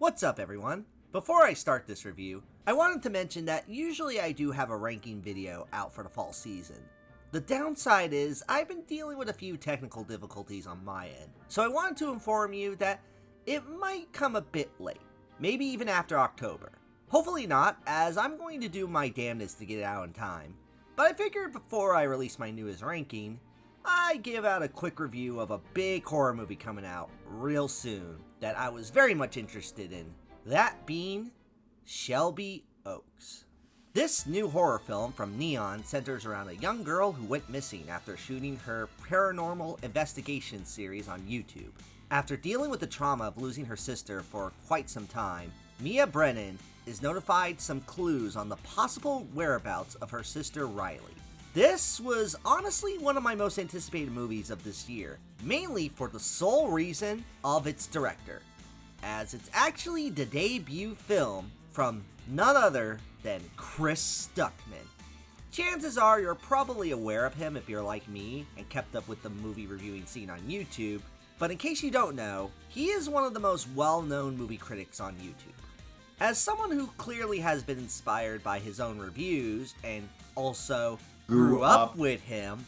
What's up, everyone? Before I start this review, I wanted to mention that usually I do have a ranking video out for the fall season. The downside is I've been dealing with a few technical difficulties on my end, so I wanted to inform you that it might come a bit late, maybe even after October. Hopefully not, as I'm going to do my damnedest to get it out in time, but I figured before I release my newest ranking, I'd give out a quick review of a big horror movie coming out real soon that I was very much interested in, that being Shelby Oaks. This new horror film from Neon centers around a young girl who went missing after shooting her paranormal investigation series on YouTube. After dealing with the trauma of losing her sister for quite some time, Mia Brennan is notified some clues on the possible whereabouts of her sister Riley. This was honestly one of my most anticipated movies of this year, mainly for the sole reason of its director, as it's actually the debut film from none other than Chris Stuckmann. Chances are you're probably aware of him if you're like me and kept up with the movie reviewing scene on YouTube, but in case you don't know, he is one of the most well-known movie critics on YouTube. As someone who clearly has been inspired by his own reviews and also grew up with him,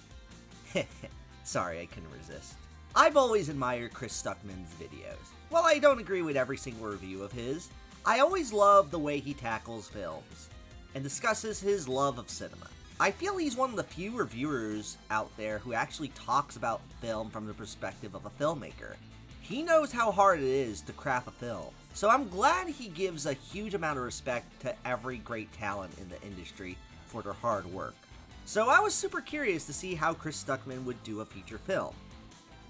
sorry, I couldn't resist. I've always admired Chris Stuckmann's videos. While I don't agree with every single review of his, I always love the way he tackles films and discusses his love of cinema. I feel he's one of the few reviewers out there who actually talks about film from the perspective of a filmmaker. He knows how hard it is to craft a film, so I'm glad he gives a huge amount of respect to every great talent in the industry for their hard work. So I was super curious to see how Chris Stuckmann would do a feature film.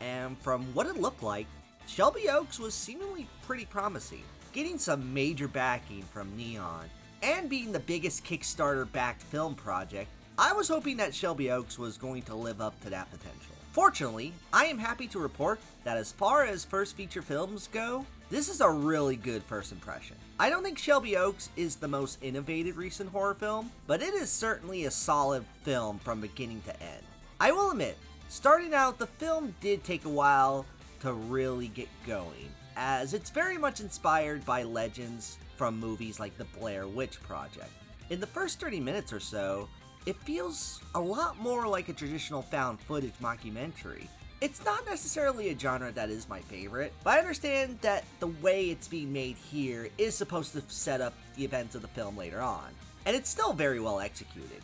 And from what it looked like, Shelby Oaks was seemingly pretty promising. Getting some major backing from Neon, and being the biggest Kickstarter-backed film project, I was hoping that Shelby Oaks was going to live up to that potential. Fortunately, I am happy to report that as far as first feature films go, this is a really good first impression. I don't think Shelby Oaks is the most innovative recent horror film, but it is certainly a solid film from beginning to end. I will admit, starting out, the film did take a while to really get going, as it's very much inspired by legends from movies like the Blair Witch Project. In the first 30 minutes or so, it feels a lot more like a traditional found footage mockumentary. It's not necessarily a genre that is my favorite, but I understand that the way it's being made here is supposed to set up the events of the film later on, and it's still very well executed.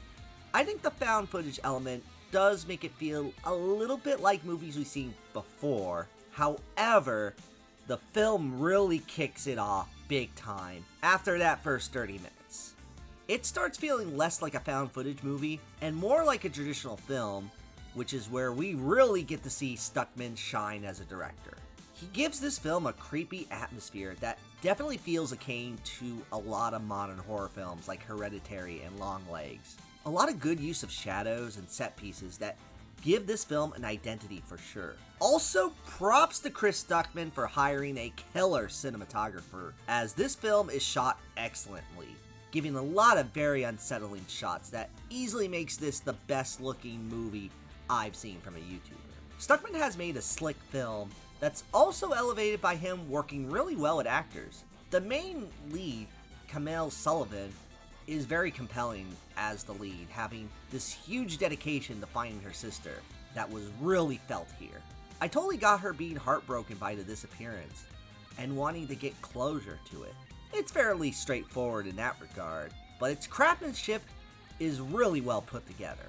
I think the found footage element does make it feel a little bit like movies we've seen before. However, the film really kicks it off big time after that first 30 minutes. It starts feeling less like a found footage movie and more like a traditional film, which is where we really get to see Stuckmann shine as a director. He gives this film a creepy atmosphere that definitely feels akin to a lot of modern horror films like Hereditary and Longlegs. A lot of good use of shadows and set pieces that give this film an identity for sure. Also, props to Chris Stuckmann for hiring a killer cinematographer, as this film is shot excellently, giving a lot of very unsettling shots that easily makes this the best looking movie I've seen from a YouTuber. Stuckmann has made a slick film that's also elevated by him working really well with actors. The main lead, Camille Sullivan, is very compelling as the lead, having this huge dedication to finding her sister that was really felt here. I totally got her being heartbroken by the disappearance and wanting to get closure to it. It's fairly straightforward in that regard, but its craftsmanship is really well put together.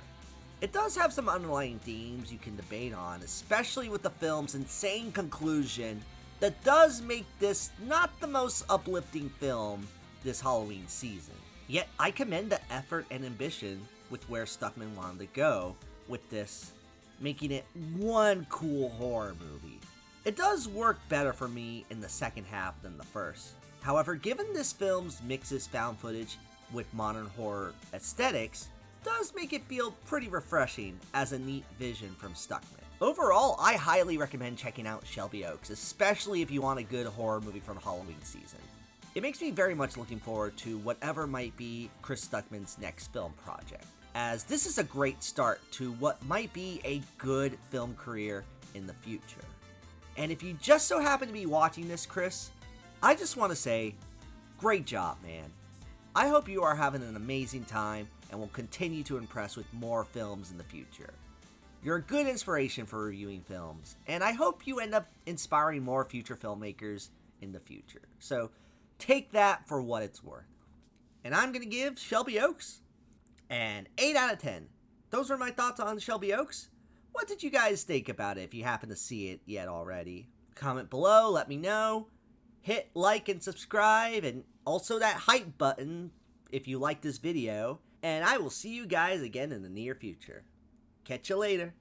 It does have some underlying themes you can debate on, especially with the film's insane conclusion that does make this not the most uplifting film this Halloween season. Yet I commend the effort and ambition with where Stuckmann wanted to go with this, making it one cool horror movie. It does work better for me in the second half than the first. However, given this film's mixes found footage with modern horror aesthetics, does make it feel pretty refreshing as a neat vision from Stuckmann. Overall, I highly recommend checking out Shelby Oaks, especially if you want a good horror movie for the Halloween season. It makes me very much looking forward to whatever might be Chris Stuckmann's next film project, as this is a great start to what might be a good film career in the future. And if you just so happen to be watching this, Chris, I just want to say, great job, man. I hope you are having an amazing time and will continue to impress with more films in the future. You're a good inspiration for reviewing films, and I hope you end up inspiring more future filmmakers in the future. So take that for what it's worth. And I'm going to give Shelby Oaks an 8 out of 10. Those were my thoughts on Shelby Oaks. What did you guys think about it if you happen to see it yet already? Comment below, let me know. Hit like and subscribe, and also that hype button if you like this video. And I will see you guys again in the near future. Catch you later.